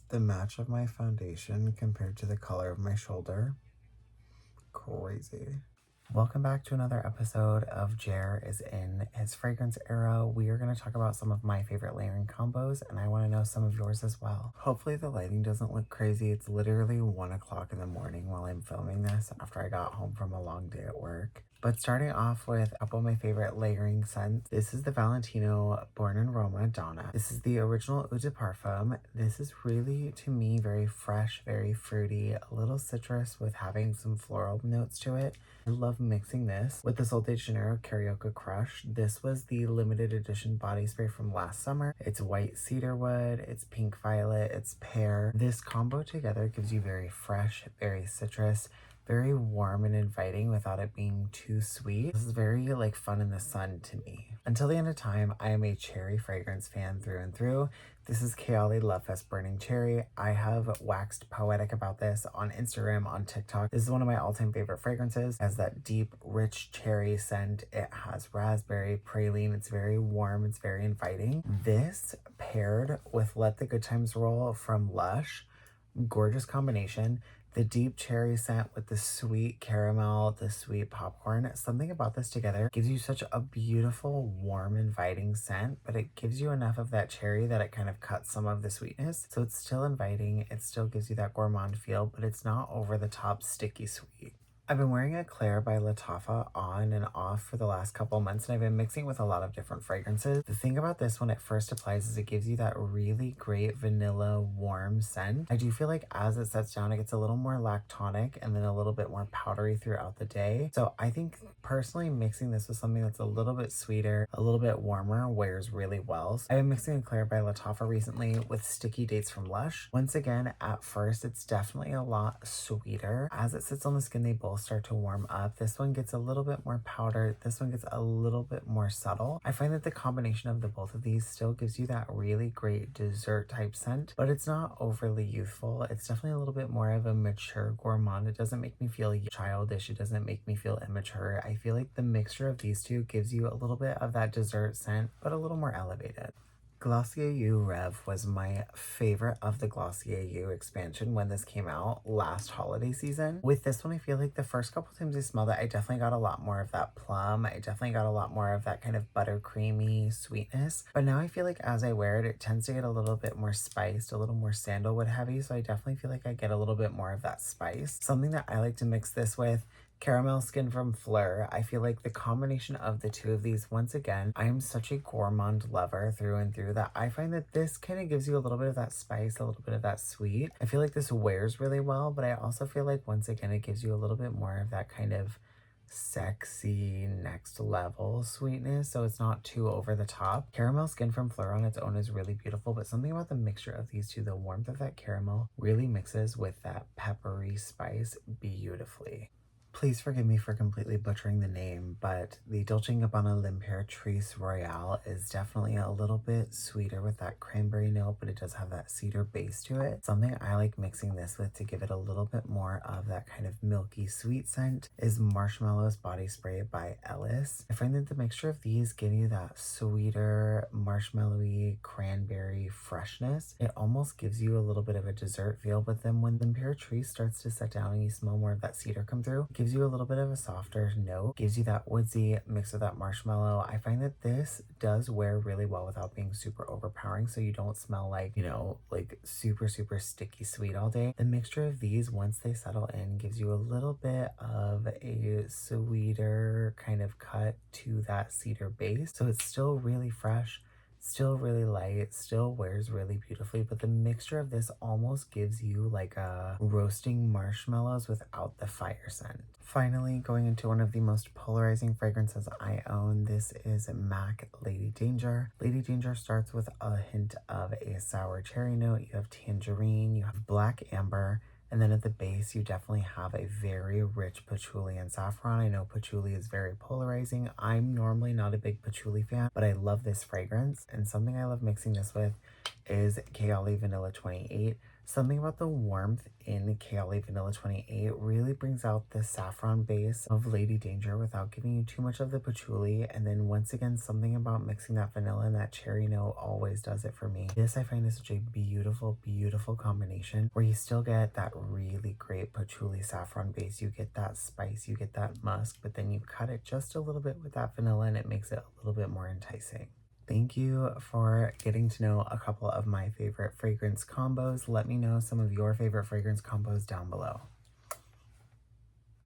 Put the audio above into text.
The match of my foundation compared to the color of my shoulder. Crazy. Welcome back to another episode of Jer is in his fragrance era. We are going to talk about some of my favorite layering combos, and I want to know some of yours as well. Hopefully the lighting doesn't look crazy. It's literally 1 o'clock in the morning while I'm filming this after I got home from a long day at work. But starting off with a couple of my favorite layering scents. This is the Valentino Born in Roma Donna. This is the original Eau de Parfum. This is really, to me, very fresh, very fruity, a little citrus with having some floral notes to it. I love mixing this with the Sol de Janeiro Carioca Crush. This was the limited edition body spray from last summer. It's white cedarwood, it's pink violet, it's pear. This combo together gives you very fresh, very citrus, very warm and inviting without it being too sweet. This is very like fun in the sun to me. Until the end of time, I am a cherry fragrance fan through and through. This is Kayali Love Fest Burning Cherry. I have waxed poetic about this on Instagram, on TikTok. This is one of my all-time favorite fragrances. It has that deep, rich cherry scent. It has raspberry, praline. It's very warm. It's very inviting. This paired with Let the Good Times Roll from Lush. Gorgeous combination. The deep cherry scent with the sweet caramel, the sweet popcorn. Something about this together gives you such a beautiful, warm, inviting scent, but it gives you enough of that cherry that it kind of cuts some of the sweetness. So it's still inviting. It still gives you that gourmand feel, but it's not over the top sticky sweet. I've been wearing Eclair by Lattafa on and off for the last couple months, and I've been mixing with a lot of different fragrances. The thing about this when it first applies is it gives you that really great vanilla warm scent. I do feel like as it sets down, it gets a little more lactonic and then a little bit more powdery throughout the day. So I think personally mixing this with something that's a little bit sweeter, a little bit warmer, wears really well. So I've been mixing Eclair by Lattafa recently with Sticky Dates from Lush. Once again, at first, it's definitely a lot sweeter. As it sits on the skin, they both start to warm up. This one gets a little bit more powdered. This one gets a little bit more subtle. I find that the combination of the both of these still gives you that really great dessert type scent, but it's not overly youthful. It's definitely a little bit more of a mature gourmand. It doesn't make me feel childish. It doesn't make me feel immature. I feel like the mixture of these two gives you a little bit of that dessert scent, but a little more elevated. Glossier U Rev was my favorite of the Glossier U expansion when this came out last holiday season. With this one, I feel like the first couple times I smelled it, I definitely got a lot more of that plum. I definitely got a lot more of that kind of buttercreamy sweetness. But now I feel like as I wear it, it tends to get a little bit more spiced, a little more sandalwood heavy. So I definitely feel like I get a little bit more of that spice. Something that I like to mix this with, Caramel Skin from Fleur. I feel like the combination of the two of these, once again, I am such a gourmand lover through and through that I find that this kind of gives you a little bit of that spice, a little bit of that sweet. I feel like this wears really well, but I also feel like once again, it gives you a little bit more of that kind of sexy next level sweetness, so it's not too over the top. Caramel Skin from Fleur on its own is really beautiful, but something about the mixture of these two, the warmth of that caramel really mixes with that peppery spice beautifully. Please forgive me for completely butchering the name, but the Dolce & Gabbana L'Imperatrice Royale is definitely a little bit sweeter with that cranberry note, but it does have that cedar base to it. Something I like mixing this with to give it a little bit more of that kind of milky sweet scent is Marshmallows Body Spray by Ellis. I find that the mixture of these give you that sweeter, marshmallowy, cranberry freshness. It almost gives you a little bit of a dessert feel, but then when the L'Imperatrice starts to set down and you smell more of that cedar come through, it gives you a little bit of a softer note, gives you that woodsy mix with that marshmallow. I find that this does wear really well without being super overpowering, so you don't smell like, like super, super sticky sweet all day. The mixture of these, once they settle in, gives you a little bit of a sweeter kind of cut to that cedar base. So it's still really fresh, still really light, still wears really beautifully, but the mixture of this almost gives you like a roasting marshmallows without the fire scent. Finally, going into one of the most polarizing fragrances I own, this is MAC Lady Danger. Lady Danger starts with a hint of a sour cherry note. You have tangerine, you have black amber, and then at the base, you definitely have a very rich patchouli and saffron. I know patchouli is very polarizing. I'm normally not a big patchouli fan, but I love this fragrance. And something I love mixing this with, is Kaoli Vanilla 28. Something about the warmth in Kaoli Vanilla 28 really brings out the saffron base of Lady Danger without giving you too much of the patchouli. And then once again, something about mixing that vanilla and that cherry note always does it for me. This I find is such a beautiful, beautiful combination where you still get that really great patchouli saffron base. You get that spice, you get that musk, but then you cut it just a little bit with that vanilla and it makes it a little bit more enticing. Thank you for getting to know a couple of my favorite fragrance combos. Let me know some of your favorite fragrance combos down below.